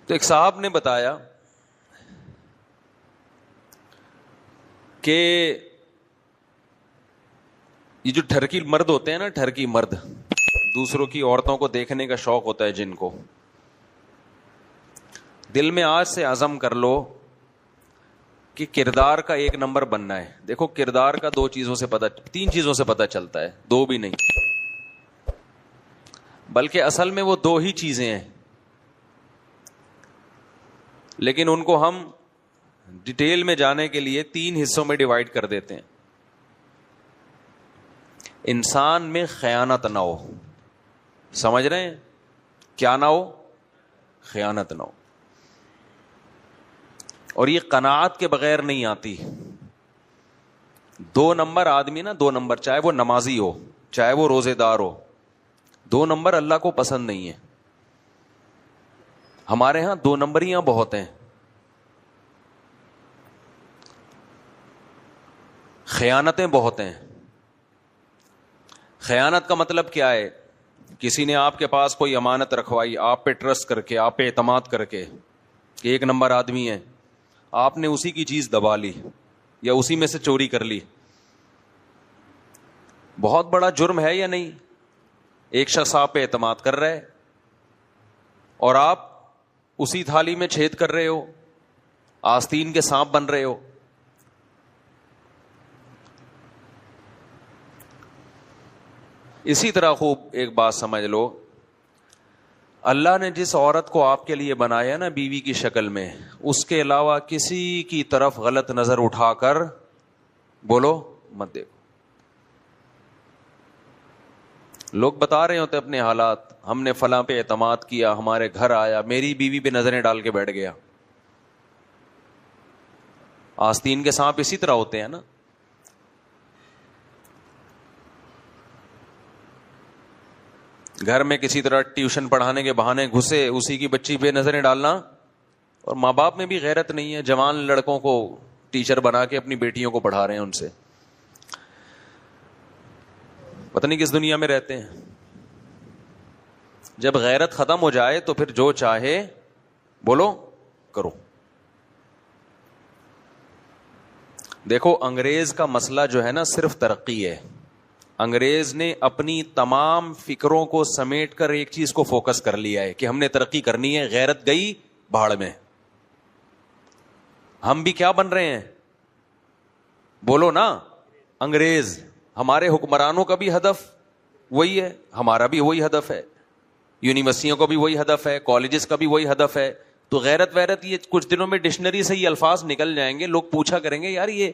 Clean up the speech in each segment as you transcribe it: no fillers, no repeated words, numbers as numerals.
تو ایک صاحب نے بتایا کہ یہ جو ٹھرکی مرد ہوتے ہیں نا، ٹھرکی مرد، دوسروں کی عورتوں کو دیکھنے کا شوق ہوتا ہے جن کو، دل میں آج سے عزم کر لو کہ کردار کا 1 نمبر بننا ہے. دیکھو کردار کا 3 چیزوں سے پتہ چلتا ہے، 2 بھی نہیں بلکہ اصل میں وہ 2 ہی چیزیں ہیں، لیکن ان کو ہم ڈیٹیل میں جانے کے لیے 3 حصوں میں ڈیوائڈ کر دیتے ہیں. انسان میں خیانت نہ ہو، سمجھ رہے ہیں؟ کیا نہ ہو؟ خیانت نہ ہو. اور یہ قناعت کے بغیر نہیں آتی. 2 نمبر آدمی نا، 2 نمبر، چاہے وہ نمازی ہو چاہے وہ روزے دار ہو، 2 نمبر اللہ کو پسند نہیں ہے. ہمارے ہاں 2 نمبریاں بہت ہیں. خیانتیں بہت ہیں. خیانت کا مطلب کیا ہے؟ کسی نے آپ کے پاس کوئی امانت رکھوائی، آپ پہ ٹرسٹ کر کے، آپ پہ اعتماد کر کے کہ 1 نمبر آدمی ہے، آپ نے اسی کی چیز دبا لی یا اسی میں سے چوری کر لی. بہت بڑا جرم ہے یا نہیں؟ ایک شخص آپ پہ اعتماد کر رہا ہے اور آپ اسی تھالی میں چھید کر رہے ہو، آستین کے سانپ بن رہے ہو. اسی طرح خوب ایک بات سمجھ لو، اللہ نے جس عورت کو آپ کے لیے بنایا نا بیوی کی شکل میں، اس کے علاوہ کسی کی طرف غلط نظر اٹھا کر بولو مت دیکھو. لوگ بتا رہے ہوتے اپنے حالات، ہم نے فلاں پہ اعتماد کیا، ہمارے گھر آیا، میری بیوی پہ نظریں ڈال کے بیٹھ گیا. آستین کے سانپ اسی طرح ہوتے ہیں نا. گھر میں کسی طرح ٹیوشن پڑھانے کے بہانے گھسے، اسی کی بچی پہ نظریں ڈالنا. اور ماں باپ میں بھی غیرت نہیں ہے، جوان لڑکوں کو ٹیچر بنا کے اپنی بیٹیوں کو پڑھا رہے ہیں، ان سے پتہ نہیں کس دنیا میں رہتے ہیں. جب غیرت ختم ہو جائے تو پھر جو چاہے بولو کرو. دیکھو انگریز کا مسئلہ جو ہے نا صرف ترقی ہے. انگریز نے اپنی تمام فکروں کو سمیٹ کر ایک چیز کو فوکس کر لیا ہے کہ ہم نے ترقی کرنی ہے. غیرت گئی بھاڑ میں. ہم بھی کیا بن رہے ہیں بولو نا؟ انگریز. ہمارے حکمرانوں کا بھی ہدف وہی ہے، ہمارا بھی وہی ہدف ہے، یونیورسٹیوں کا بھی وہی ہدف ہے، کالجز کا بھی وہی ہدف ہے. تو غیرت ویرت یہ کچھ دنوں میں ڈکشنری سے یہ الفاظ نکل جائیں گے. لوگ پوچھا کریں گے یار یہ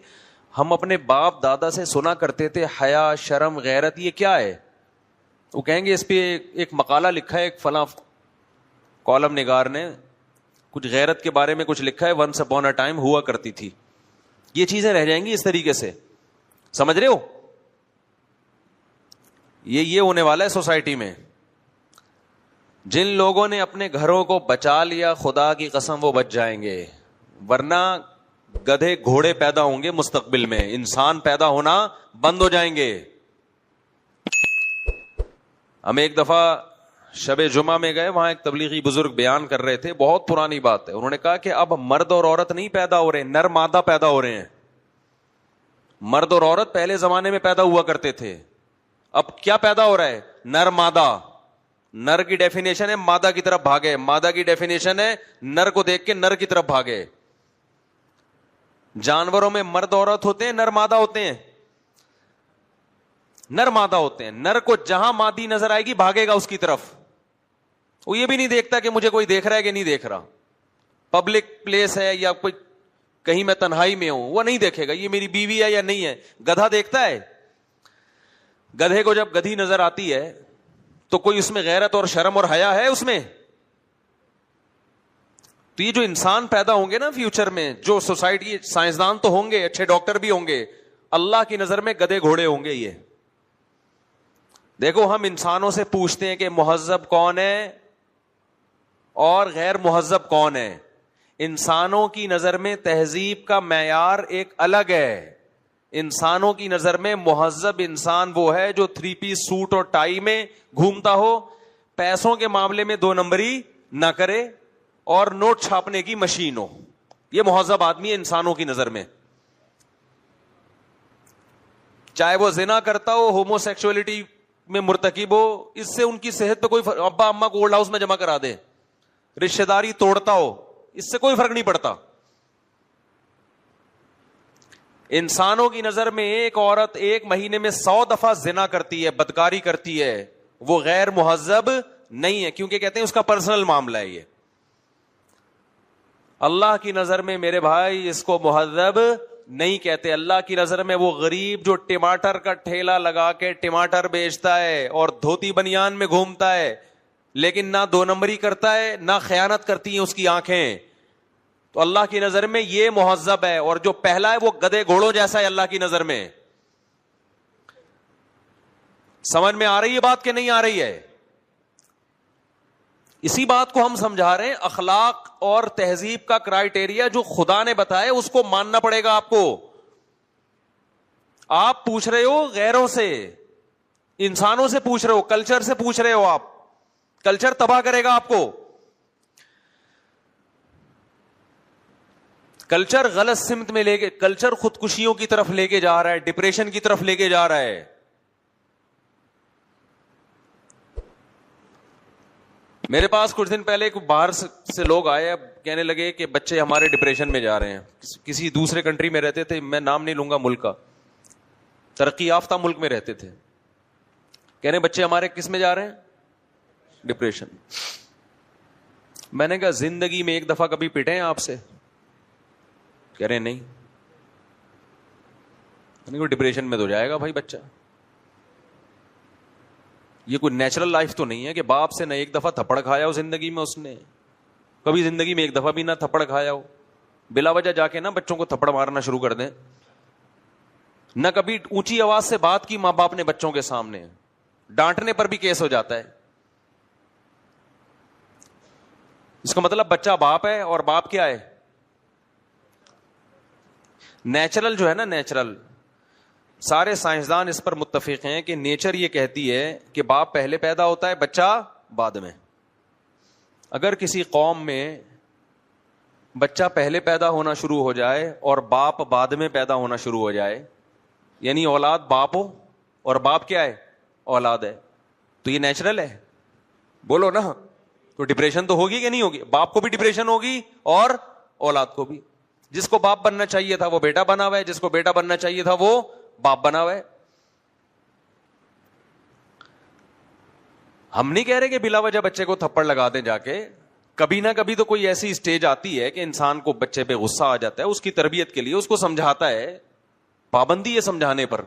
ہم اپنے باپ دادا سے سنا کرتے تھے حیا، شرم، غیرت، یہ کیا ہے؟ وہ کہیں گے اس پہ ایک مقالہ لکھا ہے، ایک فلاں کالم نگار نے کچھ غیرت کے بارے میں کچھ لکھا ہے، ونس اپون اے ٹائم ہوا کرتی تھی. یہ چیزیں رہ جائیں گی اس طریقے سے. سمجھ رہے ہو؟ یہ ہونے والا ہے سوسائٹی میں. جن لوگوں نے اپنے گھروں کو بچا لیا خدا کی قسم وہ بچ جائیں گے، ورنہ گدھے گھوڑے پیدا ہوں گے مستقبل میں، انسان پیدا ہونا بند ہو جائیں گے. ہم ایک دفعہ شب جمعہ میں گئے، وہاں ایک تبلیغی بزرگ بیان کر رہے تھے، بہت پرانی بات ہے. انہوں نے کہا کہ اب مرد اور عورت نہیں پیدا ہو رہے، نر مادہ پیدا ہو رہے ہیں. مرد اور عورت پہلے زمانے میں پیدا ہوا کرتے تھے، اب کیا پیدا ہو رہا ہے؟ نر مادہ. نر کی ڈیفینیشن ہے مادہ کی طرف بھاگے، مادہ کی ڈیفینیشن ہے نر کو دیکھ کے نر کی طرف بھاگے. جانوروں میں مرد عورت ہوتے ہیں، نر مادہ ہوتے ہیں. نر مادہ ہوتے ہیں. نر کو جہاں مادی نظر آئے گی بھاگے گا اس کی طرف. وہ یہ بھی نہیں دیکھتا کہ مجھے کوئی دیکھ رہا ہے کہ نہیں دیکھ رہا، پبلک پلیس ہے یا کوئی کہیں میں تنہائی میں ہوں، وہ نہیں دیکھے گا یہ میری بیوی ہے یا نہیں ہے. گدھا دیکھتا ہے. گدھے کو جب گدھی نظر آتی ہے تو کوئی اس میں غیرت اور شرم اور حیا ہے اس میں؟ تو یہ جو انسان پیدا ہوں گے نا فیوچر میں، جو سوسائٹی، سائنسدان تو ہوں گے، اچھے ڈاکٹر بھی ہوں گے، اللہ کی نظر میں گدھے گھوڑے ہوں گے. یہ دیکھو ہم انسانوں سے پوچھتے ہیں کہ مہذب کون ہے اور غیر مہذب کون ہے. انسانوں کی نظر میں تہذیب کا معیار ایک الگ ہے. انسانوں کی نظر میں مہذب انسان وہ ہے جو 3 پیس سوٹ اور ٹائی میں گھومتا ہو، پیسوں کے معاملے میں 2 نمبری نہ کرے، اور نوٹ چھاپنے کی مشین ہو. یہ مہذب آدمی ہے انسانوں کی نظر میں. چاہے وہ زنا کرتا ہو, ہومو سیکسولیٹی میں مرتکب ہو, اس سے ان کی صحت پہ کوئی ابا اما کو اولڈ ہاؤس میں جمع کرا دے, رشتہ داری توڑتا ہو, اس سے کوئی فرق نہیں پڑتا. انسانوں کی نظر میں ایک عورت ایک مہینے میں 100 دفعہ زنا کرتی ہے, بدکاری کرتی ہے, وہ غیر مہذب نہیں ہے, کیونکہ کہتے ہیں اس کا پرسنل معاملہ ہے. یہ اللہ کی نظر میں میرے بھائی اس کو مہذب نہیں کہتے. اللہ کی نظر میں وہ غریب جو ٹماٹر کا ٹھیلا لگا کے ٹماٹر بیچتا ہے اور دھوتی بنیان میں گھومتا ہے, لیکن نہ 2 نمبری کرتا ہے نہ خیانت کرتی ہیں اس کی آنکھیں, تو اللہ کی نظر میں یہ مہذب ہے. اور جو پہلا ہے وہ گدھے گھوڑوں جیسا ہے اللہ کی نظر میں. سمجھ میں آ رہی ہے بات کہ نہیں آ رہی ہے؟ اسی بات کو ہم سمجھا رہے ہیں. اخلاق اور تہذیب کا کرائیٹیریا جو خدا نے بتایا اس کو ماننا پڑے گا آپ کو. آپ پوچھ رہے ہو غیروں سے, انسانوں سے پوچھ رہے ہو, کلچر سے پوچھ رہے ہو, آپ کلچر تباہ کرے گا آپ کو. کلچر غلط سمت میں لے کے, کلچر خودکشیوں کی طرف لے کے جا رہا ہے, ڈپریشن کی طرف لے کے جا رہا ہے. میرے پاس کچھ دن پہلے باہر سے لوگ آئے, اب کہنے لگے کہ بچے ہمارے ڈپریشن میں جا رہے ہیں. کسی دوسرے کنٹری میں رہتے تھے, میں نام نہیں لوں گا ملک کا, ترقی یافتہ ملک میں رہتے تھے. کہنے بچے ہمارے کس میں جا رہے ہیں؟ ڈپریشن. میں نے کہا زندگی میں ایک دفعہ کبھی پٹے ہیں آپ سے؟ کہہ رہے نہیں. میں نے کہا ڈپریشن میں تو جائے گا بھائی بچہ. یہ کوئی نیچرل لائف تو نہیں ہے کہ باپ سے نہ ایک دفعہ تھپڑ کھایا ہو زندگی میں, اس نے کبھی زندگی میں ایک دفعہ بھی نہ تھپڑ کھایا ہو. بلا وجہ جا کے نا بچوں کو تھپڑ مارنا شروع کر دیں. نہ کبھی اونچی آواز سے بات کی ماں باپ نے بچوں کے سامنے, ڈانٹنے پر بھی کیس ہو جاتا ہے. اس کا مطلب بچہ باپ ہے, اور باپ کیا ہے؟ نیچرل جو ہے نا, نیچرل, سارے سائنسدان اس پر متفق ہیں کہ نیچر یہ کہتی ہے کہ باپ پہلے پیدا ہوتا ہے, بچہ بعد میں. اگر کسی قوم میں بچہ پہلے پیدا ہونا شروع ہو جائے اور باپ بعد میں پیدا ہونا شروع ہو جائے, یعنی اولاد باپ ہو اور باپ کیا ہے؟ اولاد ہے, تو یہ نیچرل ہے؟ بولو نا. تو ڈپریشن تو ہوگی کہ نہیں ہوگی؟ باپ کو بھی ڈپریشن ہوگی اور اولاد کو بھی. جس کو باپ بننا چاہیے تھا وہ بیٹا بنا ہوا ہے, جس کو بیٹا بننا چاہیے تھا وہ باپ بنا ہوا ہے. ہم نہیں کہہ رہے کہ بلا وجہ بچے کو تھپڑ لگا دیں جا کے. کبھی نہ کبھی تو کوئی ایسی اسٹیج آتی ہے کہ انسان کو بچے پہ غصہ آ جاتا ہے, اس کی تربیت کے لیے اس کو سمجھاتا ہے, پابندی ہے سمجھانے پر.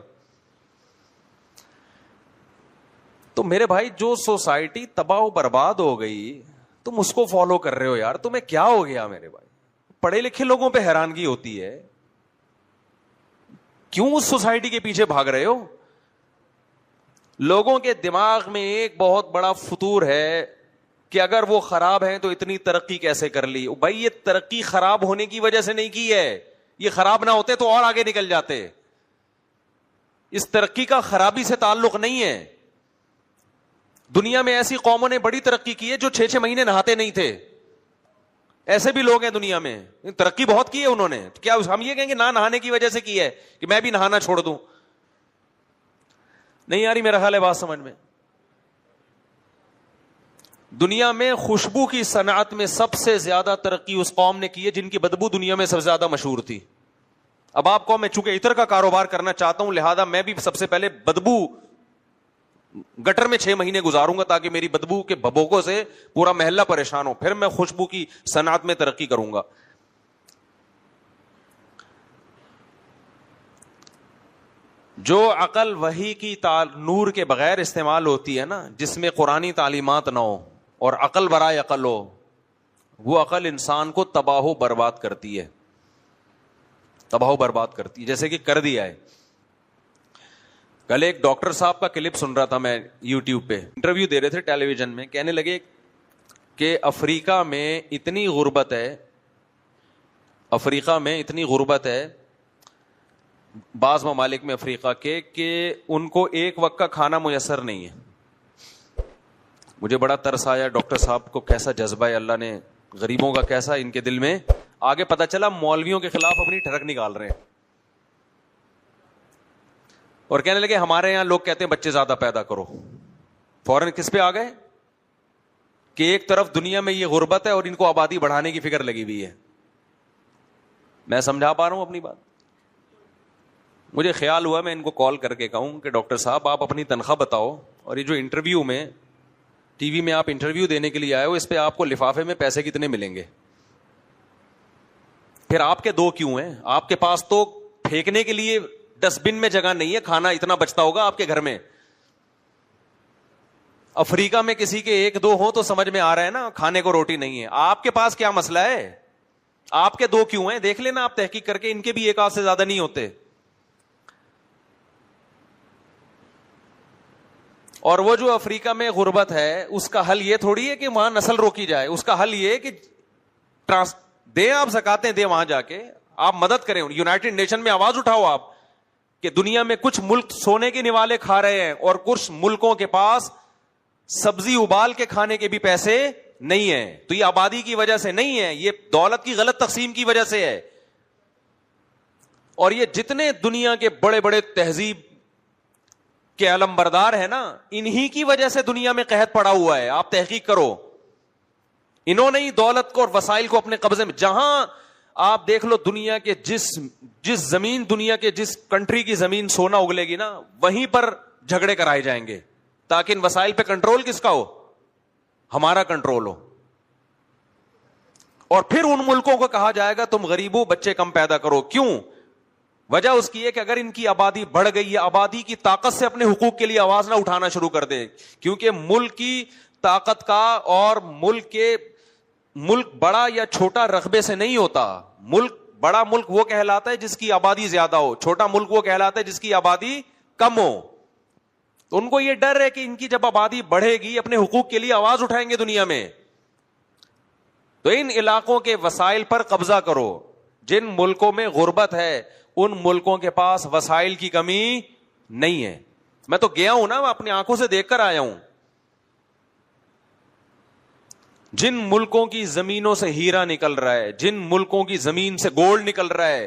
تو میرے بھائی جو سوسائٹی تباہ و برباد ہو گئی تم اس کو فالو کر رہے ہو یار, تمہیں کیا ہو گیا میرے بھائی؟ پڑھے لکھے لوگوں پہ حیرانگی ہوتی ہے, کیوں اس سوسائٹی کے پیچھے بھاگ رہے ہو؟ لوگوں کے دماغ میں ایک بہت بڑا فطور ہے کہ اگر وہ خراب ہیں تو اتنی ترقی کیسے کر لی. بھائی یہ ترقی خراب ہونے کی وجہ سے نہیں کی ہے, یہ خراب نہ ہوتے تو اور آگے نکل جاتے. اس ترقی کا خرابی سے تعلق نہیں ہے. دنیا میں ایسی قوموں نے بڑی ترقی کی ہے جو 6 مہینے نہاتے نہیں تھے. ایسے بھی لوگ ہیں دنیا میں, ترقی بہت کی ہے انہوں نے. کیا ہم یہ کہیں گے نہ نہانے کی وجہ سے کی ہے کہ میں بھی نہانا چھوڑ دوں؟ نہیں آ رہی میرا خیال ہے بات سمجھ میں. دنیا میں خوشبو کی صنعت میں سب سے زیادہ ترقی اس قوم نے کی ہے جن کی بدبو دنیا میں سب سے زیادہ مشہور تھی. اب آپ کو, میں چونکہ عطر کا کاروبار کرنا چاہتا ہوں لہذا میں بھی سب سے پہلے بدبو گٹر میں 6 مہینے گزاروں گا تاکہ میری بدبو کے بھبوکوں سے پورا محلہ پریشان ہو, پھر میں خوشبو کی صنعت میں ترقی کروں گا. جو عقل وحی کی نور کے بغیر استعمال ہوتی ہے نا, جس میں قرآنی تعلیمات نہ ہو اور عقل برائے عقل ہو, وہ عقل انسان کو تباہ و برباد کرتی ہے, تباہ و برباد کرتی ہے, جیسے کہ کر دیا ہے. کل ایک ڈاکٹر صاحب کا کلپ سن رہا تھا میں یوٹیوب پہ, انٹرویو دے رہے تھے ٹیلی ویژن میں. کہنے لگے کہ افریقہ میں اتنی غربت ہے, افریقہ میں اتنی غربت ہے بعض ممالک میں افریقہ کے, کہ ان کو ایک وقت کا کھانا میسر نہیں ہے. مجھے بڑا ترس آیا, ڈاکٹر صاحب کو کیسا جذبہ ہے اللہ نے غریبوں کا کیسا ان کے دل میں آگے پتا چلا مولویوں کے خلاف اپنی ٹھڑک نکال رہے ہیں اور کہنے لگے ہمارے یہاں لوگ کہتے ہیں بچے زیادہ پیدا کرو. فوراً کس پہ آ گئے کہ ایک طرف دنیا میں یہ غربت ہے اور ان کو آبادی بڑھانے کی فکر لگی ہوئی ہے. میں سمجھا پا رہا ہوں اپنی بات؟ مجھے خیال ہوا میں ان کو کال کر کے کہوں کہ ڈاکٹر صاحب آپ اپنی تنخواہ بتاؤ, اور یہ جو انٹرویو میں ٹی وی میں آپ انٹرویو دینے کے لیے آئے ہو اس پہ آپ کو لفافے میں پیسے کتنے ملیں گے؟ پھر آپ کے دو کیوں ہیں؟ آپ کے پاس تو پھینکنے کے لیے ڈسٹ بن میں جگہ نہیں ہے, کھانا اتنا بچتا ہوگا آپ کے گھر میں. افریقہ میں کسی کے ایک دو ہو تو سمجھ میں آ رہا ہے نا, کھانے کو روٹی نہیں ہے. آپ کے پاس کیا مسئلہ ہے؟ آپ کے دو کیوں ہیں؟ دیکھ لینا آپ تحقیق کر کے, ان کے بھی ایک آدھ سے زیادہ نہیں ہوتے. اور وہ جو افریقہ میں غربت ہے اس کا حل یہ تھوڑی ہے کہ وہاں نسل روکی جائے, اس کا حل یہ کہ دیں آپ زکاتیں دیں, وہاں جا کے آپ مدد کریں. یونائٹڈ نیشن میں آواز اٹھاؤ آپ کہ دنیا میں کچھ ملک سونے کے نوالے کھا رہے ہیں اور کچھ ملکوں کے پاس سبزی ابال کے کھانے کے بھی پیسے نہیں ہیں. تو یہ آبادی کی وجہ سے نہیں ہے, یہ دولت کی غلط تقسیم کی وجہ سے ہے. اور یہ جتنے دنیا کے بڑے بڑے تہذیب کے علم بردار ہے نا, انہی کی وجہ سے دنیا میں قحط پڑا ہوا ہے. آپ تحقیق کرو, انہوں نے ہی دولت کو اور وسائل کو اپنے قبضے میں. جہاں آپ دیکھ لو دنیا کے جس زمین, دنیا کے جس کنٹری کی زمین سونا اگلے گی نا, وہیں پر جھگڑے کرائے جائیں گے تاکہ ان وسائل پہ کنٹرول کس کا ہو؟ ہمارا کنٹرول ہو. اور پھر ان ملکوں کو کہا جائے گا تم غریب ہو, بچے کم پیدا کرو. کیوں؟ وجہ اس کی ہے کہ اگر ان کی آبادی بڑھ گئی, یہ آبادی کی طاقت سے اپنے حقوق کے لیے آواز نہ اٹھانا شروع کر دے. کیونکہ ملک کی طاقت کا اور ملک بڑا یا چھوٹا رقبے سے نہیں ہوتا. بڑا ملک وہ کہلاتا ہے جس کی آبادی زیادہ ہو, چھوٹا ملک وہ کہلاتا ہے جس کی آبادی کم ہو. تو ان کو یہ ڈر ہے کہ ان کی جب آبادی بڑھے گی اپنے حقوق کے لیے آواز اٹھائیں گے دنیا میں. تو ان علاقوں کے وسائل پر قبضہ کرو. جن ملکوں میں غربت ہے ان ملکوں کے پاس وسائل کی کمی نہیں ہے. میں تو گیا ہوں نا, اپنی آنکھوں سے دیکھ کر آیا ہوں. جن ملکوں کی زمینوں سے ہیرا نکل رہا ہے, جن ملکوں کی زمین سے گولڈ نکل رہا ہے,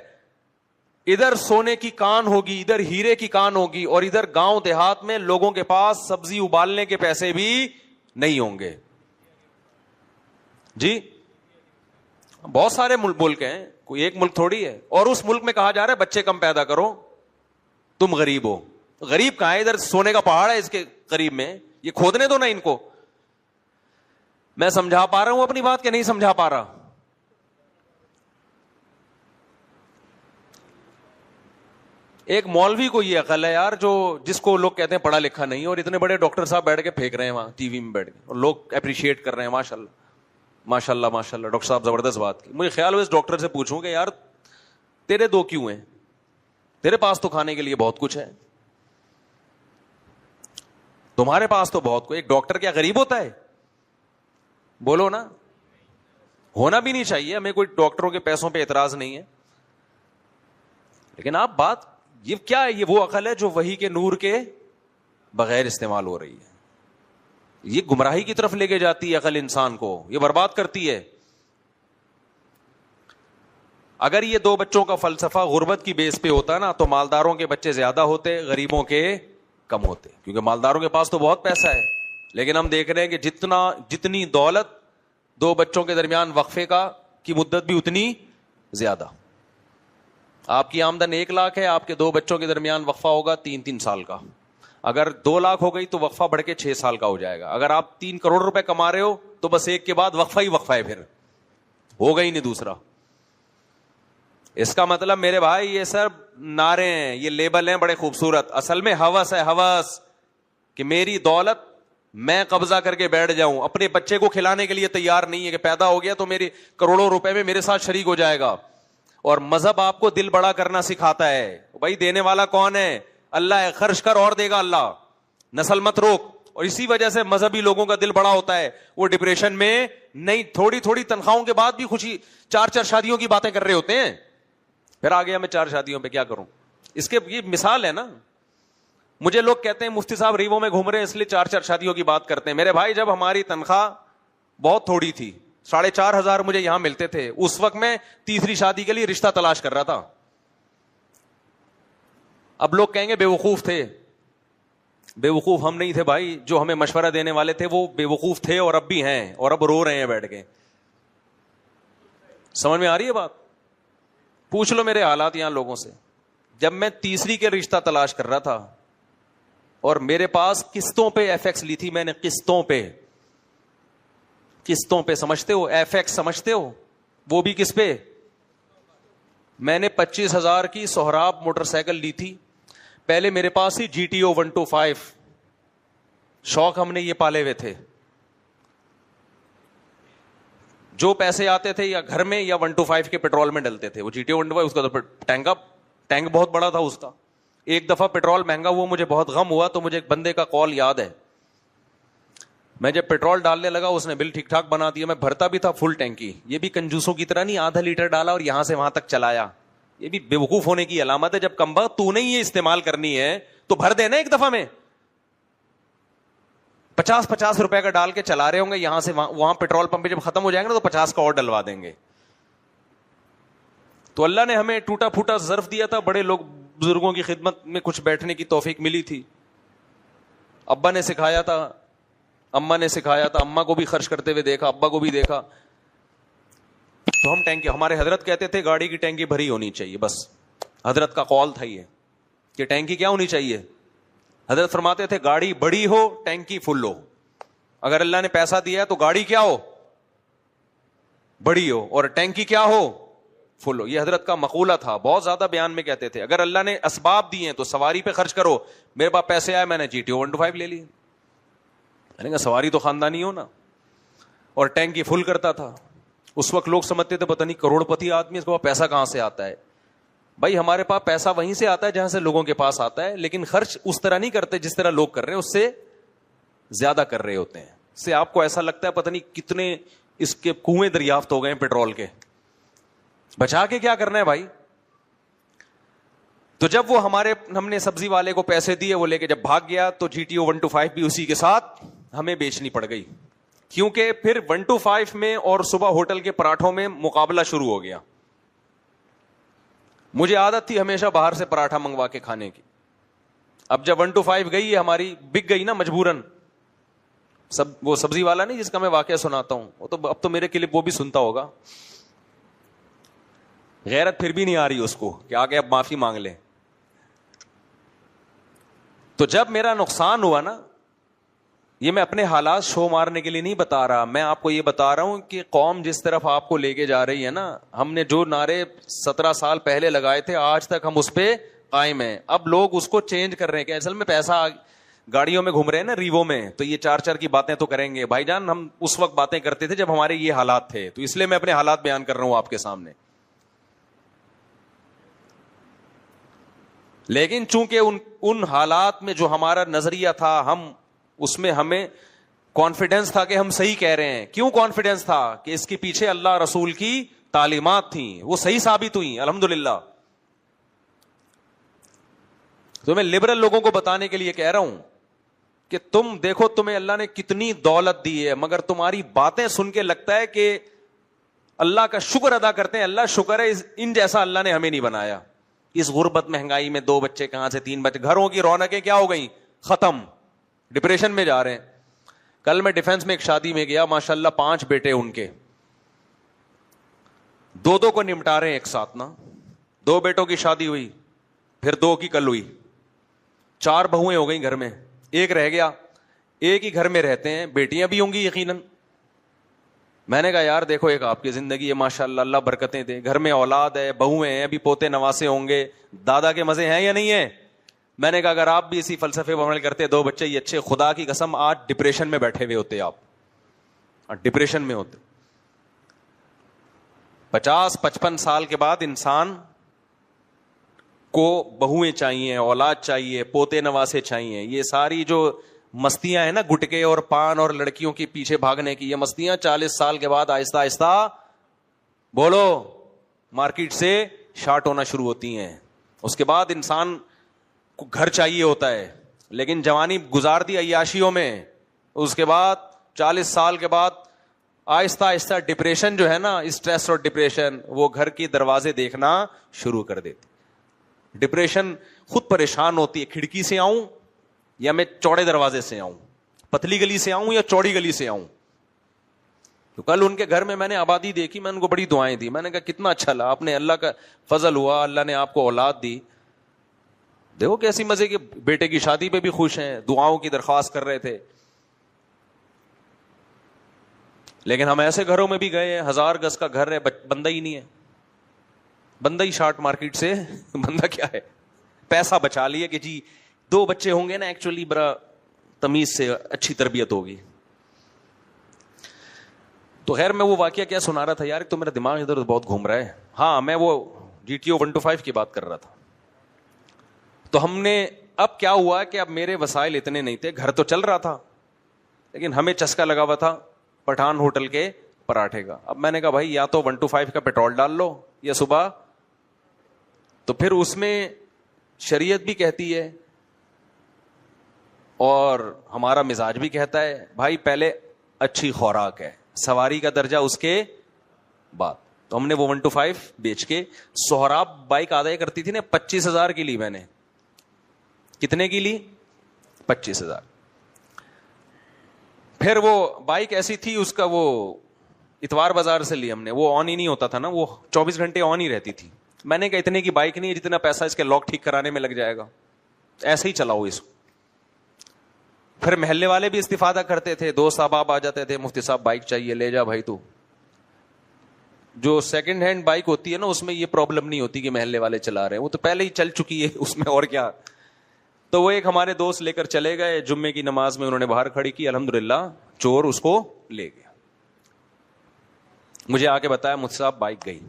ادھر سونے کی کان ہوگی, ادھر ہیرے کی کان ہوگی, اور ادھر گاؤں دیہات میں لوگوں کے پاس سبزی ابالنے کے پیسے بھی نہیں ہوں گے. جی بہت سارے ملک ہیں, کوئی ایک ملک تھوڑی ہے. اور اس ملک میں کہا جا رہا ہے بچے کم پیدا کرو, تم غریب ہو. غریب کہاں ہے؟ ادھر سونے کا پہاڑ ہے اس کے قریب میں, یہ کھودنے دو نا ان کو. میں سمجھا پا رہا ہوں اپنی بات کہ نہیں سمجھا پا رہا؟ ایک مولوی کو یہ عقل ہے یار, جس کو لوگ کہتے ہیں پڑھا لکھا نہیں, اور اتنے بڑے ڈاکٹر صاحب بیٹھ کے پھینک رہے ہیں وہاں ٹی وی میں بیٹھ کے, اور لوگ اپریشیٹ کر رہے ہیں. ماشاء اللہ ماشاء اللہ ماشاء اللہ, ڈاکٹر صاحب زبردست بات کی. مجھے خیال ہوا اس ڈاکٹر سے پوچھوں کہ یار تیرے دو کیوں ہیں؟ تیرے پاس تو کھانے کے لیے بہت کچھ ہے, تمہارے پاس تو بہت کچھ. ایک ڈاکٹر کیا غریب ہوتا ہے؟ بولو نا. ہونا بھی نہیں چاہیے, ہمیں کوئی ڈاکٹروں کے پیسوں پہ اعتراض نہیں ہے, لیکن آپ بات یہ کیا ہے؟ یہ وہ عقل ہے جو وحی کے نور کے بغیر استعمال ہو رہی ہے. یہ گمراہی کی طرف لے کے جاتی ہے عقل انسان کو, یہ برباد کرتی ہے. اگر یہ دو بچوں کا فلسفہ غربت کی بیس پہ ہوتا نا تو مالداروں کے بچے زیادہ ہوتے, غریبوں کے کم ہوتے. کیونکہ مالداروں کے پاس تو بہت پیسہ ہے, لیکن ہم دیکھ رہے ہیں کہ جتنی دولت, دو بچوں کے درمیان وقفے کی مدت بھی اتنی زیادہ. آپ کی آمدن 1 لاکھ ہے, آپ کے 2 بچوں کے درمیان وقفہ ہوگا 3 سال کا. اگر 2 لاکھ ہو گئی تو وقفہ بڑھ کے 6 سال کا ہو جائے گا. اگر آپ 3 کروڑ روپے کما رہے ہو تو بس ایک کے بعد وقفہ ہی وقفہ ہے, پھر ہوگا ہی نہیں دوسرا. اس کا مطلب میرے بھائی یہ سب نعرے ہیں, یہ لیبل ہیں بڑے خوبصورت, اصل میں ہوس ہے, ہوس کہ میری دولت میں قبضہ کر کے بیٹھ جاؤں. اپنے بچے کو کھلانے کے لیے تیار نہیں ہے کہ پیدا ہو گیا تو میری کروڑوں روپے میں میرے ساتھ شریک ہو جائے گا. اور مذہب آپ کو دل بڑا کرنا سکھاتا ہے. بھائی دینے والا کون ہے؟ اللہ ہے. خرچ کر اور دے گا اللہ, نسل مت روک. اور اسی وجہ سے مذہبی لوگوں کا دل بڑا ہوتا ہے, وہ ڈپریشن میں نہیں, تھوڑی تھوڑی تنخواہوں کے بعد بھی خوشی, 4 شادیوں کی باتیں کر رہے ہوتے ہیں. پھر آ گیا میں 4 شادیوں پہ کیا کروں. اس کے یہ مثال ہے نا. مجھے لوگ کہتے ہیں مفتی صاحب ریووں میں گھوم رہے ہیں اس لیے 4 شادیوں کی بات کرتے ہیں. میرے بھائی جب ہماری تنخواہ بہت تھوڑی تھی, 4,500 مجھے یہاں ملتے تھے. اس وقت میں تیسری شادی کے لیے رشتہ تلاش کر رہا تھا. اب لوگ کہیں گے بیوقوف تھے. بیوقوف ہم نہیں تھے بھائی, جو ہمیں مشورہ دینے والے تھے وہ بیوقوف تھے اور اب بھی ہیں, اور اب رو رہے ہیں بیٹھ کے. سمجھ میں آ رہی ہے بات؟ پوچھ لو میرے حالات یہاں لوگوں سے. جب میں تیسری کے رشتہ تلاش کر رہا تھا اور میرے پاس قسطوں پہ ایف ایکس لی تھی میں نے, قسطوں پہ سمجھتے ہو, ایف ایکس سمجھتے ہو, وہ بھی کس پہ؟ میں نے 25,000 کی سہراب موٹر سائیکل لی تھی. پہلے میرے پاس ہی GTO 125, شوق ہم نے یہ پالے ہوئے تھے. جو پیسے آتے تھے یا گھر میں یا 125 کے پیٹرول میں ڈلتے تھے. وہ GTO 125 اس کا تو ٹینک بہت بڑا تھا اس کا. ایک دفعہ پیٹرول مہنگا ہوا, مجھے بہت غم ہوا, تو مجھے ایک بندے کا کال یاد ہے. میں جب پیٹرول ڈالنے لگا اس نے بل ٹھیک ٹھاک بنا دیا, میں بھرتا بھی تھا فل ٹینکی. یہ بھی کنجوسوں کی طرح نہیں آدھا لیٹر ڈالا اور یہاں سے وہاں تک چلایا. یہ بھی بیوقوف ہونے کی علامت ہے. جب کمبا تو نہیں یہ استعمال کرنی ہے تو بھر دینا ایک دفعہ میں. 50 روپے کا ڈال کے چلا رہے ہوں گے یہاں سے وہاں پیٹرول پمپ پہ جب ختم ہو جائیں گے نا تو 50 کا اور ڈلوا دیں گے. تو اللہ نے ہمیں ٹوٹا پھوٹا ظرف دیا تھا, بڑے لوگ بزرگوں کی خدمت میں کچھ بیٹھنے کی توفیق ملی تھی. ابا نے سکھایا تھا, اماں نے سکھایا تھا, اماں کو بھی خرچ کرتے ہوئے دیکھا, ابا کو بھی دیکھا. تو ہم ٹینکی, ہمارے حضرت کہتے تھے گاڑی کی ٹینکی بھری ہونی چاہیے, بس حضرت کا قول تھا یہ کہ ٹینکی کیا ہونی چاہیے. حضرت فرماتے تھے گاڑی بڑی ہو ٹینکی فل ہو. اگر اللہ نے پیسہ دیا ہے تو گاڑی کیا ہو, بڑی ہو, اور ٹینکی کیا ہو, فل ہو. یہ حضرت کا مقولہ تھا, بہت زیادہ بیان میں کہتے تھے. اگر اللہ نے اسباب دیے ہیں تو سواری پہ خرچ کرو. میرے پاس پیسے آئے, میں نے GTO 125 لے لی. میں نے کہا سواری تو خاندانی ہو نا, اور ٹینکی فل کرتا تھا. اس وقت لوگ سمجھتے تھے پتہ نہیں کروڑ پتی آدمی, اس کو پیسہ کہاں سے آتا ہے. بھائی ہمارے پاس پیسہ وہیں سے آتا ہے جہاں سے لوگوں کے پاس آتا ہے, لیکن خرچ اس طرح نہیں کرتے جس طرح لوگ کر رہے ہیں, اس سے زیادہ کر رہے ہوتے ہیں. اس سے آپ کو ایسا لگتا ہے پتہ نہیں کتنے اس کے کنویں دریافت ہو گئے ہیں پیٹرول کے. بچا کے کیا کرنا ہے بھائی. تو جب وہ ہم نے سبزی والے کو پیسے دیے, وہ لے کے جب بھاگ گیا تو GTO 125 بھی اسی کے ساتھ ہمیں بیچنی پڑ گئی, کیونکہ پھر 125 میں اور صبح ہوٹل کے پراٹھوں میں مقابلہ شروع ہو گیا. مجھے عادت تھی ہمیشہ باہر سے پراٹھا منگوا کے کھانے کی. اب جب 125 گئی ہے ہماری, بک گئی نا مجبوراً. وہ سبزی والا نہیں جس کا میں واقعہ سناتا ہوں, وہ تو اب تو میرے کلپ وہ بھی سنتا ہوگا. غیرت پھر بھی نہیں آ رہی اس کو کہ آگے اب معافی مانگ لے. تو جب میرا نقصان ہوا نا, یہ میں اپنے حالات شو مارنے کے لیے نہیں بتا رہا, میں آپ کو یہ بتا رہا ہوں کہ قوم جس طرف آپ کو لے کے جا رہی ہے نا, ہم نے جو نعرے 17 سال پہلے لگائے تھے آج تک ہم اس پہ قائم ہیں. اب لوگ اس کو چینج کر رہے ہیں کہ اصل میں پیسہ گاڑیوں میں گھوم رہے ہیں نا, ریوو میں, تو یہ 4 کی باتیں تو کریں گے. بھائی جان ہم اس وقت باتیں کرتے تھے جب ہمارے یہ حالات تھے, تو اس لیے میں اپنے حالات بیان کر رہا ہوں آپ کے سامنے. لیکن چونکہ ان حالات میں جو ہمارا نظریہ تھا, ہم اس میں ہمیں کانفیڈنس تھا کہ ہم صحیح کہہ رہے ہیں. کیوں کانفیڈنس تھا؟ کہ اس کے پیچھے اللہ رسول کی تعلیمات تھیں, وہ صحیح ثابت ہوئی الحمدللہ. تو میں لبرل لوگوں کو بتانے کے لیے کہہ رہا ہوں کہ تم دیکھو تمہیں اللہ نے کتنی دولت دی ہے, مگر تمہاری باتیں سن کے لگتا ہے کہ اللہ کا شکر ادا کرتے ہیں. اللہ شکر ہے ان جیسا اللہ نے ہمیں نہیں بنایا. اس غربت مہنگائی میں 2 بچے کہاں سے 3 بچے, گھروں کی رونقیں کیا ہو گئی, ختم, ڈپریشن میں جا رہے ہیں. کل میں ڈیفنس میں ایک شادی میں گیا, ماشاءاللہ 5 بیٹے ان کے, 2 کو نمٹا رہے ہیں ایک ساتھ نا. 2 بیٹوں کی شادی ہوئی, پھر 2 کی کل ہوئی, 4 بہویں ہو گئی گھر میں, 1 رہ گیا. ایک ہی گھر میں رہتے ہیں, بیٹیاں بھی ہوں گی یقیناً. میں نے کہا یار دیکھو ایک آپ کی زندگی ہے ماشاءاللہ, اللہ برکتیں دے, گھر میں اولاد ہے, بہویں ہیں, ابھی پوتے نواسے ہوں گے, دادا کے مزے ہیں یا نہیں ہیں. میں نے کہا اگر آپ بھی اسی فلسفے پر عمل کرتے, 2 بچے یہ اچھے, خدا کی قسم آج ڈپریشن میں بیٹھے ہوئے ہوتے آپ, ڈپریشن میں ہوتے. 50-55 سال کے بعد انسان کو بہویں چاہیے, اولاد چاہیے, پوتے نواسے چاہیے. یہ ساری جو مستیاں ہیں نا, گٹکے اور پان اور لڑکیوں کے پیچھے بھاگنے کی, یہ مستیاں 40 سال کے بعد آہستہ آہستہ بولو مارکیٹ سے شارٹ ہونا شروع ہوتی ہیں. اس کے بعد انسان کو گھر چاہیے ہوتا ہے, لیکن جوانی گزار دی عیاشیوں میں, اس کے بعد 40 سال کے بعد آہستہ آہستہ ڈپریشن جو ہے نا, اسٹریس اور ڈپریشن, وہ گھر کے دروازے دیکھنا شروع کر دیتی. ڈپریشن خود پریشان ہوتی ہے, کھڑکی سے آؤں یا میں چوڑے دروازے سے آؤں, پتلی گلی سے آؤں یا چوڑی گلی سے آؤں. تو کل ان کے گھر میں میں نے آبادی دیکھی, میں ان کو بڑی دعائیں دی. میں نے کہا کتنا اچھا لگا, آپ نے, اللہ کا فضل ہوا, اللہ نے آپ کو اولاد دی. دیکھو کیسی مزے کی, بیٹے کی شادی پہ بھی خوش ہیں, دعاؤں کی درخواست کر رہے تھے. لیکن ہم ایسے گھروں میں بھی گئے ہیں, 1000 گز کا گھر ہے, بندہ ہی نہیں ہے. بندہ ہی شارٹ مارکیٹ سے, بندہ کیا ہے, پیسہ بچا لیے کہ جی 2 بچے ہوں گے نا, ایکچولی بڑا تمیز سے اچھی تربیت ہوگی. تو خیر میں وہ واقعہ کیا سنا رہا تھا یار, تو میرا دماغ ادھر بہت گھوم رہا ہے. ہاں میں وہ GTO 125 کی بات کر رہا تھا. تو ہم نے, اب کیا ہوا کہ اب میرے وسائل اتنے نہیں تھے, گھر تو چل رہا تھا لیکن ہمیں چسکا لگا ہوا تھا پٹھان ہوٹل کے پراٹھے کا. اب میں نے کہا بھائی یا تو 125 کا پیٹرول ڈال لو یا صبح, تو پھر اس میں شریعت بھی کہتی ہے اور ہمارا مزاج بھی کہتا ہے بھائی پہلے اچھی خوراک ہے, سواری کا درجہ اس کے بعد. تو ہم نے وہ 125 بیچ کے, سہراب بائک آدھا کرتی تھی نا, 25,000 کی لی میں نے. کتنے کی لی؟ 25,000. پھر وہ بائک ایسی تھی, اس کا وہ اتوار بازار سے لی ہم نے, وہ آن ہی نہیں ہوتا تھا نا, وہ 24 گھنٹے آن ہی رہتی تھی. میں نے کہا اتنے کی بائک نہیں ہے جتنا پیسہ اس کے لاک ٹھیک کرانے میں لگ جائے گا, ایسے ہی چلاؤ اس کو. پھر محلے والے بھی استفادہ کرتے تھے, دوست احباب آ جاتے تھے, مفتی صاحب بائک چاہیے, لے جا بھائی. تو جو سیکنڈ ہینڈ بائک ہوتی ہے نا, اس میں یہ پرابلم نہیں ہوتی کہ محلے والے چلا رہے ہیں, وہ تو پہلے ہی چل چکی ہے اس میں, اور کیا. تو وہ ایک ہمارے دوست لے کر چلے گئے, جمعے کی نماز میں انہوں نے باہر کھڑی کی, الحمدللہ چور اس کو لے گیا. مجھے آ کے بتایا مجھ سے آپ بائک گئی.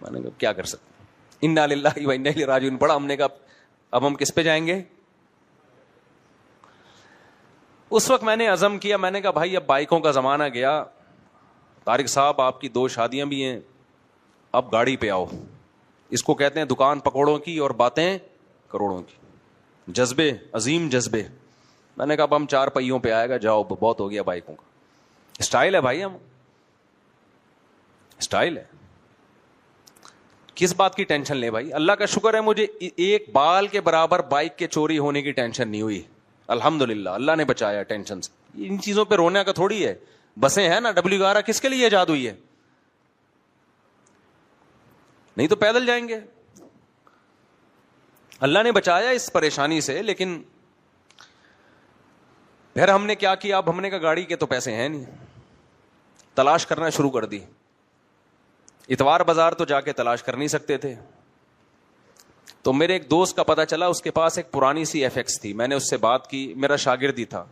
میں نے کہا کیا کر سکتے, انا للہ و انا الیہ راجعون پڑا. ہم نے کہا اب ہم کس پہ جائیں گے. اس وقت میں نے عزم کیا, میں نے کہا بھائی اب بائکوں کا زمانہ گیا, طارق صاحب آپ کی 2 شادیاں بھی ہیں, اب گاڑی پہ آؤ. اس کو کہتے ہیں دکان پکوڑوں کی اور باتیں کروڑوں کی. جذبے, عظیم جذبے. میں نے کہا اب ہم 4 پہیوں پہ آئے گا, جاؤ بہت ہو گیا بائکوں کا. اسٹائل ہے بھائی, ہم اسٹائل ہے, کس بات کی ٹینشن لے بھائی. اللہ کا شکر ہے مجھے ایک بال کے برابر بائک کے چوری ہونے کی ٹینشن نہیں ہوئی, الحمدللہ اللہ نے بچایا ٹینشن سے. ان چیزوں پہ رونے کا تھوڑی ہے. بسیں ہیں نا W11 کس کے لیے ایجاد ہوئی ہے, نہیں تو پیدل جائیں گے. اللہ نے بچایا اس پریشانی سے. لیکن پھر ہم نے کیا کیا, اب ہم نے کہا گاڑی کے تو پیسے ہیں نہیں, تلاش کرنا شروع کر دی. اتوار بازار تو جا کے تلاش کر نہیں سکتے تھے. تو میرے ایک دوست کا پتہ چلا, اس کے پاس ایک پرانی سی FX تھی. میں نے اس سے بات کی, میرا شاگرد ہی تھا.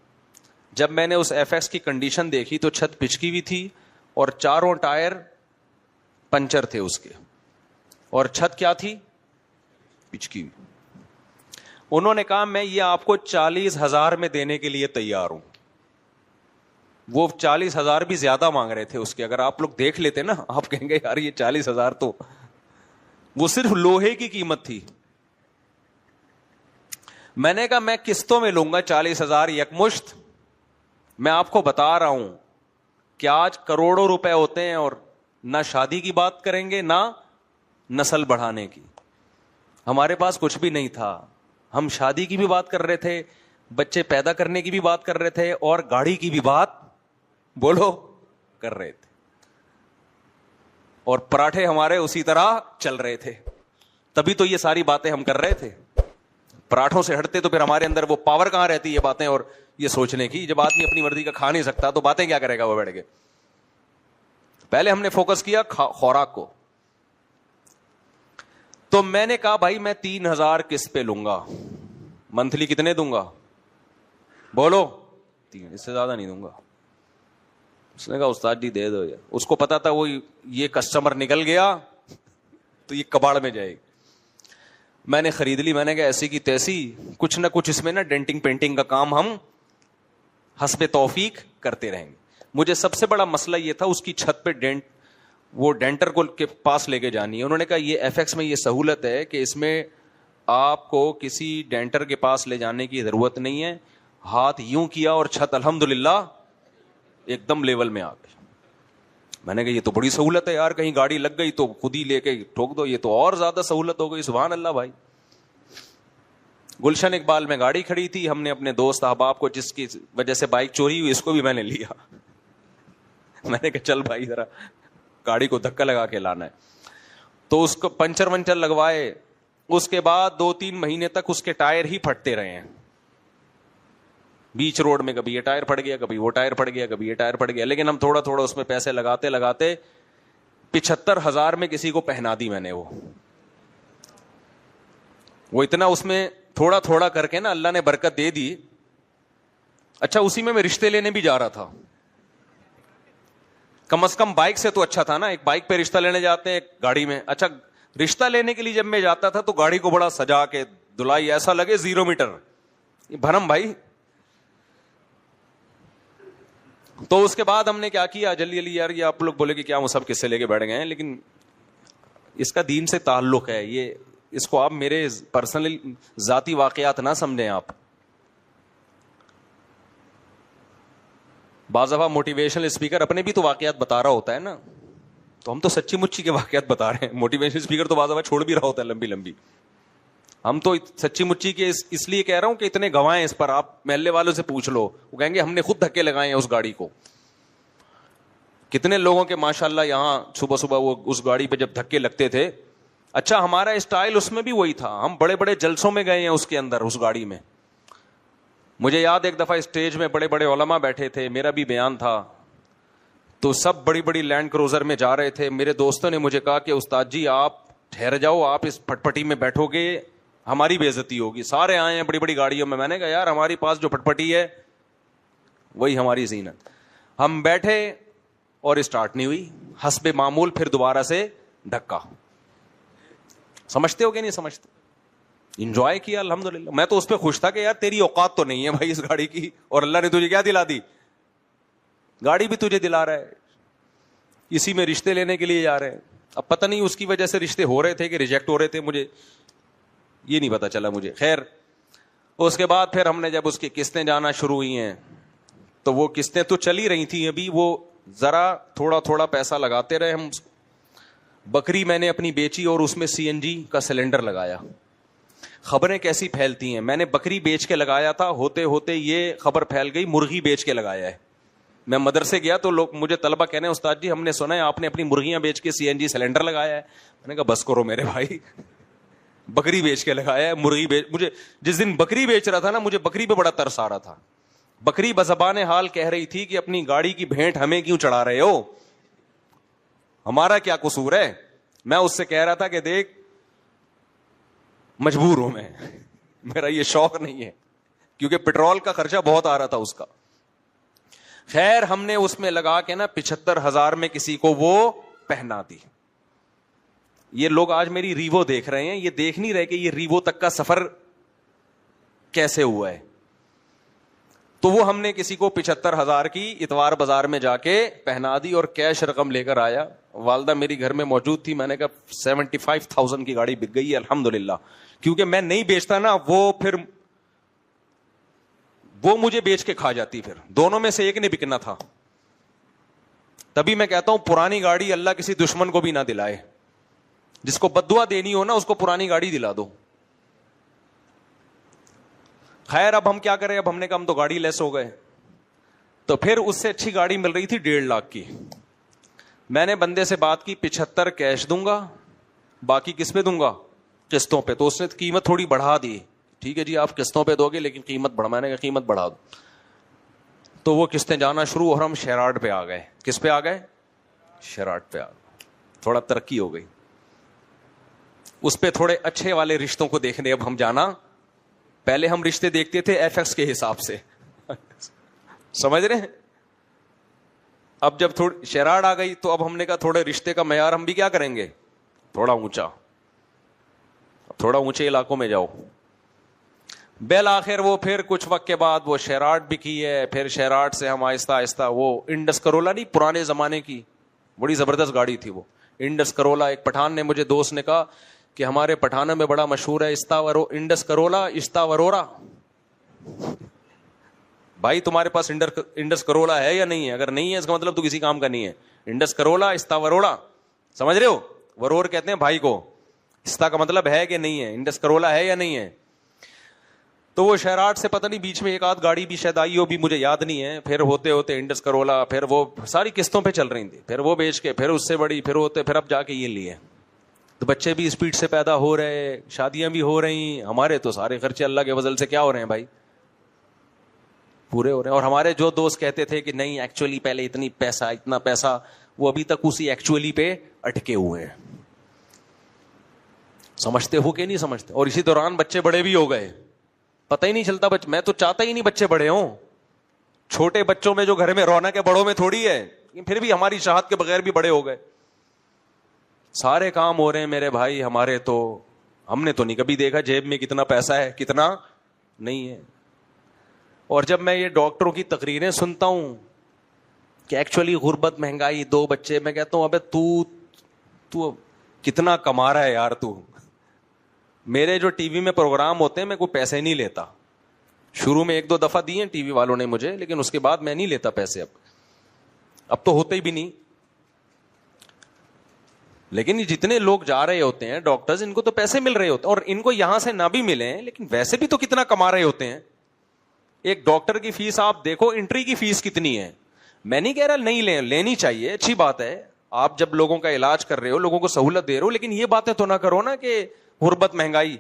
جب میں نے اس FX کی کنڈیشن دیکھی تو چھت پچکی ہوئی تھی اور 4 ٹائر پنچر تھے اس کے, اور چھت کیا تھی, پچکی ہوئی. انہوں نے کہا میں یہ آپ کو 40,000 میں دینے کے لیے تیار ہوں. وہ 40,000 بھی زیادہ مانگ رہے تھے اس کے. اگر آپ لوگ دیکھ لیتے نا, آپ کہیں گے یار یہ 40,000 تو, وہ صرف لوہے کی قیمت تھی. میں نے کہا میں قسطوں میں لوں گا 40,000 یکمشت. میں آپ کو بتا رہا ہوں کہ آج کروڑوں روپے ہوتے ہیں اور نہ شادی کی بات کریں گے نہ نسل بڑھانے کی. ہمارے پاس کچھ بھی نہیں تھا. ہم شادی کی بھی بات کر رہے تھے, بچے پیدا کرنے کی بھی بات کر رہے تھے, اور گاڑی کی بھی بات بولو کر رہے تھے, اور پراٹھے ہمارے اسی طرح چل رہے تھے. تبھی تو یہ ساری باتیں ہم کر رہے تھے. پراٹھوں سے ہٹتے تو پھر ہمارے اندر وہ پاور کہاں رہتی یہ باتیں اور یہ سوچنے کی. جب آدمی اپنی مرضی کا کھا نہیں سکتا تو باتیں کیا کرے گا وہ بیٹھ کے. پہلے ہم نے فوکس کیا خوراک کو. تو میں نے کہا بھائی میں 3,000 قسط پہ لوں گا, منتھلی کتنے دوں گا بولو, 3, اس سے زیادہ نہیں دوں گا. اس نے کہا استاد جی دے دو. اس کو پتا تھا وہ یہ کسٹمر نکل گیا تو یہ کباڑ میں جائے گی. میں نے خرید لی. میں نے کہا ایسی کی تیسی, کچھ نہ کچھ اس میں نا ڈینٹنگ پینٹنگ کا کام ہم حسب توفیق کرتے رہیں گے. مجھے سب سے بڑا مسئلہ یہ تھا اس کی چھت پہ وہ ڈینٹر کو کے پاس لے کے جانی ہے. انہوں نے کہا یہ FX میں یہ سہولت ہے کہ اس میں آپ کو کسی ڈینٹر کے پاس لے جانے کی ضرورت نہیں ہے, ہاتھ یوں کیا اور چھت الحمدللہ ایک دم لیول میں آ گئے. میں نے کہا یہ تو بڑی سہولت ہے یار, کہیں گاڑی لگ گئی تو خود ہی لے کے ٹھوک دو, یہ تو اور زیادہ سہولت ہو گئی. سبحان اللہ بھائی. گلشن اقبال میں گاڑی کھڑی تھی, ہم نے اپنے دوست احباب کو, جس کی وجہ سے بائک چوری ہوئی, اس کو بھی میں نے لیا. میں نے کہا چل بھائی ذرا گاڑی کو دھکا لگا کے لانا ہے. تو اس کو پنچر ونچر لگوائے. اس کے بعد 2-3 مہینے تک اس کے ٹائر ہی پھٹتے رہے ہیں بیچ روڈ میں. کبھی یہ ٹائر پھٹ گیا, کبھی وہ ٹائر پھٹ گیا, کبھی یہ ٹائر پھٹ گیا. لیکن ہم تھوڑا تھوڑا اس میں پیسے لگاتے لگاتے 75,000 میں کسی کو پہنا دی میں نے. وہ اتنا اس میں تھوڑا تھوڑا کر کے نا اللہ نے برکت دے دی. اچھا اسی میں رشتے لینے بھی جا رہا تھا. کم از کم بائک سے تو اچھا تھا نا, ایک بائک پہ رشتہ لینے جاتے ہیں, ایک گاڑی میں. اچھا رشتہ لینے کے لیے جب میں جاتا تھا تو گاڑی کو بڑا سجا کے دھلائی, ایسا لگے 0 میٹر. یہ بھرم بھائی. تو اس کے بعد ہم نے کیا کیا, جلدی جلدی یار, یہ آپ لوگ بولے کہ کیا وہ سب قصے لے کے بیٹھ گئے ہیں, لیکن اس کا دین سے تعلق ہے. یہ اس کو آپ میرے پرسنل ذاتی واقعات نہ سمجھیں. آپ بعض دفعہ موٹیویشنل اسپیکر اپنے بھی تو واقعات بتا رہا ہوتا ہے نا, تو ہم تو سچی مچی کے واقعات بتا رہے ہیں. موٹیویشنل اسپیکر تو بعض دفعہ چھوڑ بھی رہا ہوتا ہے لمبی لمبی. ہم تو سچی مچی کے اس لیے کہہ رہا ہوں کہ اتنے گواہ ہیں اس پر. آپ محلے والوں سے پوچھ لو, وہ کہیں گے ہم نے خود دھکے لگائے ہیں اس گاڑی کو. کتنے لوگوں کے ماشاءاللہ یہاں صبح صبح وہ اس گاڑی پہ جب دھکے لگتے تھے. اچھا ہمارا اسٹائل اس میں بھی وہی تھا, ہم بڑے بڑے جلسوں میں گئے ہیں اس کے اندر, اس گاڑی میں. مجھے یاد ایک دفعہ اسٹیج میں بڑے بڑے علماء بیٹھے تھے, میرا بھی بیان تھا, تو سب بڑی بڑی لینڈ کروزر میں جا رہے تھے. میرے دوستوں نے مجھے کہا کہ استاد جی آپ ٹھہر جاؤ, آپ اس پٹ پٹی میں بیٹھو گے ہماری بے عزتی ہوگی. سارے آئے ہیں بڑی بڑی گاڑیوں میں. میں نے کہا یار ہماری پاس جو پٹ پٹی ہے وہی ہماری زینت. ہم بیٹھے اور اسٹارٹ نہیں ہوئی, حسب معمول پھر دوبارہ سے دھکا. سمجھتے ہو کہ نہیں سمجھتے؟ انجوائے کیا الحمدللہ. میں تو اس پہ خوش تھا کہ یار تیری اوقات تو نہیں ہے بھائی اس گاڑی کی, اور اللہ نے تجھے کیا دلا دی, گاڑی بھی تجھے دلا رہا ہے. اسی میں رشتے لینے کے لیے جا رہے ہیں. اب پتہ نہیں اس کی وجہ سے رشتے ہو رہے تھے کہ ریجیکٹ ہو رہے تھے, مجھے یہ نہیں پتا چلا مجھے. خیر اس کے بعد پھر ہم نے جب اس کی قسطیں جانا شروع ہوئی ہیں, تو وہ قسطیں تو چلی رہی تھیں ابھی, وہ ذرا تھوڑا تھوڑا پیسہ لگاتے رہے ہم. بکری میں نے اپنی بیچی اور اس میں CNG کا سلنڈر لگایا. خبریں کیسی پھیلتی ہیں, میں نے بکری بیچ کے لگایا تھا, ہوتے ہوتے یہ خبر پھیل گئی مرغی بیچ کے لگایا ہے. میں مدرسے گیا تو لوگ مجھے طلبہ کہنے استاد جی ہم نے سنا ہے آپ نے اپنی مرغیاں بیچ کے CNG سلنڈر لگایا ہے. میں نے کہا بس کرو میرے بھائی, بکری بیچ کے لگایا ہے, مرغی بیچ. مجھے جس دن بکری بیچ رہا تھا نا, مجھے بکری پہ بڑا ترس آ رہا تھا. بکری بزبان حال کہہ رہی تھی کہ اپنی گاڑی کی بھینٹ ہمیں کیوں چڑھا رہے ہو, ہمارا کیا قصور ہے. میں اس سے کہہ رہا تھا کہ دیکھ مجبور ہوں میں, میرا یہ شوق نہیں ہے, کیونکہ پیٹرول کا خرچہ بہت آ رہا تھا اس کا. خیر ہم نے اس میں لگا کے نا 75,000 میں کسی کو وہ پہنا دی. یہ لوگ آج میری ریوو دیکھ رہے ہیں, یہ دیکھ نہیں رہے کہ یہ ریوو تک کا سفر کیسے ہوا ہے. تو وہ ہم نے کسی کو 75,000 کی اتوار بازار میں جا کے پہنا دی اور کیش رقم لے کر آیا. والدہ میری گھر میں موجود تھی. میں نے کہا 75,000 کی گاڑی بک گئی ہے الحمدللہ. کیونکہ میں نہیں بیچتا نا, وہ مجھے بیچ کے کھا جاتی, پھر دونوں میں سے ایک نے بکنا تھا. تبھی میں کہتا ہوں پرانی گاڑی اللہ کسی دشمن کو بھی نہ دلائے. جس کو بددعا دینی ہو نا اس کو پرانی گاڑی دلا دو. خیر اب ہم کیا کریں, اب ہم نے کہا ہم تو گاڑی لیس ہو گئے. تو پھر اس سے اچھی گاڑی مل رہی تھی 1.5 لاکھ کی. میں نے بندے سے بات کی 75 کیش دوں گا, باقی کس پہ دوں گا, قسطوں پہ. تو اس نے قیمت تھوڑی بڑھا دی. ٹھیک ہے جی آپ قسطوں پہ دو گے لیکن قیمت بڑھا. میں نے کہا قیمت بڑھا دو. تو وہ قسطیں جانا شروع, اور ہم شیراٹ پہ آ گئے. کس پہ آ گئے, شیراٹ پہ آ گئے. تھوڑا ترقی ہو گئی. اس پہ تھوڑے اچھے والے رشتوں کو دیکھنے اب ہم جانا. پہلے ہم رشتے دیکھتے تھے FX کے حساب سے, سمجھ رہے ہیں. اب جب تھوڑی شیراٹ آ گئی تو اب ہم نے کہا تھوڑے رشتے کا معیار ہم بھی کیا کریں گے, تھوڑا اونچا, تھوڑا اونچے علاقوں میں جاؤ. بالآخر وہ پھر کچھ وقت کے بعد وہ شیراٹ بھی کی ہے. پھر شیراٹ سے ہم آہستہ آہستہ وہ انڈس کرولا, نہیں پرانے زمانے کی بڑی زبردست گاڑی تھی وہ انڈس کرولا. ایک پٹھان نے مجھے دوست نے کہا کہ ہمارے پٹھانوں میں بڑا مشہور ہے انڈس کرولا استا ورورا. بھائی تمہارے پاس انڈس کرولا ہے یا نہیں ہے؟ اگر نہیں ہے اس کا مطلب تو کسی کام کا نہیں ہے. انڈس کرولا، استا وروڑا، سمجھ رہے ہو؟ ورور کہتے ہیں بھائی کو، استا کا مطلب ہے کہ نہیں ہے. انڈس کرولا ہے یا نہیں ہے؟ تو وہ شہراٹ سے پتہ نہیں بیچ میں ایک آدھ گاڑی بھی شاید آئی ہو، بھی مجھے یاد نہیں ہے. پھر ہوتے ہوتے انڈس کرولا، پھر وہ ساری قسطوں پہ چل رہی تھی، پھر وہ بیچ کے پھر اس سے بڑی، پھر ہوتے پھر اب جا کے یہ لیے. تو بچے بھی اسپیڈ سے پیدا ہو رہے، شادیاں بھی ہو رہی. ہمارے تو سارے خرچے اللہ کے فضل سے کیا ہو رہے ہیں بھائی؟ پورے ہو رہے ہیں. اور ہمارے جو دوست کہتے تھے کہ نہیں ایکچولی پہلے اتنا پیسہ، وہ ابھی تک اسی ایکچولی پہ اٹکے ہوئے ہیں. سمجھتے ہو کہ نہیں سمجھتے؟ اور اسی دوران بچے بڑے بھی ہو گئے، پتہ ہی نہیں چلتا. میں تو چاہتا ہی نہیں بچے بڑے ہوں. چھوٹے بچوں میں جو گھر میں رونق ہے، بڑوں میں تھوڑی ہے. پھر بھی ہماری چاہت کے بغیر بھی بڑے ہو گئے. سارے کام ہو رہے ہیں میرے بھائی ہمارے. تو ہم نے تو نہیں کبھی دیکھا جیب میں کتنا پیسہ ہے کتنا نہیں ہے. اور جب میں یہ ڈاکٹروں کی تقریریں سنتا ہوں کہ ایکچولی غربت، مہنگائی، 2 بچے، میں کہتا ہوں ابے تو کتنا کما رہا ہے یار تو. میرے جو ٹی وی میں پروگرام ہوتے ہیں میں کوئی پیسے نہیں لیتا. شروع میں 1-2 دفعہ دیے ٹی وی والوں نے مجھے، لیکن اس کے بعد میں نہیں لیتا پیسے. اب تو ہوتے ہی بھی نہیں. لیکن جتنے لوگ جا رہے ہوتے ہیں ڈاکٹرز، ان کو تو پیسے مل رہے ہوتے ہیں، اور ان کو یہاں سے نہ بھی ملیں لیکن ویسے بھی تو کتنا کما رہے ہوتے ہیں. ایک ڈاکٹر کی فیس آپ دیکھو، انٹری کی فیس کتنی ہے. میں نہیں کہہ رہا نہیں لینی چاہیے، اچھی بات ہے. آپ جب لوگوں کا علاج کر رہے ہو، لوگوں کو سہولت دے رہے ہو، لیکن یہ باتیں تو نہ کرو نا کہ غربت مہنگائی.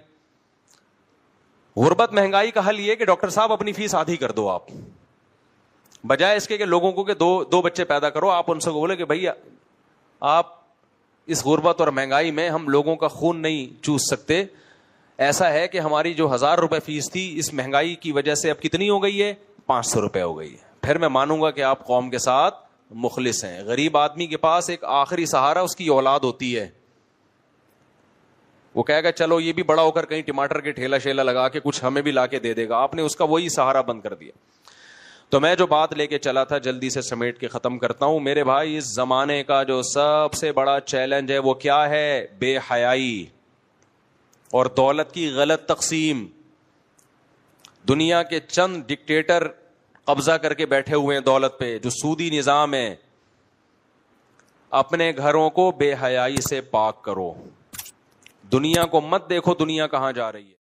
غربت مہنگائی کا حل یہ کہ ڈاکٹر صاحب اپنی فیس آدھی کر دو آپ، بجائے اس کے کہ لوگوں کو کہ دو بچے پیدا کرو. آپ ان سے بولے کہ بھائی آپ اس غربت اور مہنگائی میں ہم لوگوں کا خون نہیں چوس سکتے. ایسا ہے کہ ہماری جو 1000 روپے فیس تھی، اس مہنگائی کی وجہ سے اب کتنی ہو گئی ہے؟ 500 روپے ہو گئی ہے. پھر میں مانوں گا کہ آپ قوم کے ساتھ مخلص ہیں. غریب آدمی کے پاس ایک آخری سہارا اس کی اولاد ہوتی ہے. وہ کہے گا چلو یہ بھی بڑا ہو کر کہیں ٹماٹر کے ٹھیلا شیلا لگا کے کچھ ہمیں بھی لا کے دے دے گا. آپ نے اس کا وہی سہارا بند کر دیا. تو میں جو بات لے کے چلا تھا جلدی سے سمیٹ کے ختم کرتا ہوں. میرے بھائی اس زمانے کا جو سب سے بڑا چیلنج ہے وہ کیا ہے؟ بے حیائی اور دولت کی غلط تقسیم. دنیا کے چند ڈکٹیٹر قبضہ کر کے بیٹھے ہوئے ہیں دولت پہ، جو سودی نظام ہے. اپنے گھروں کو بے حیائی سے پاک کرو. دنیا کو مت دیکھو دنیا کہاں جا رہی ہے.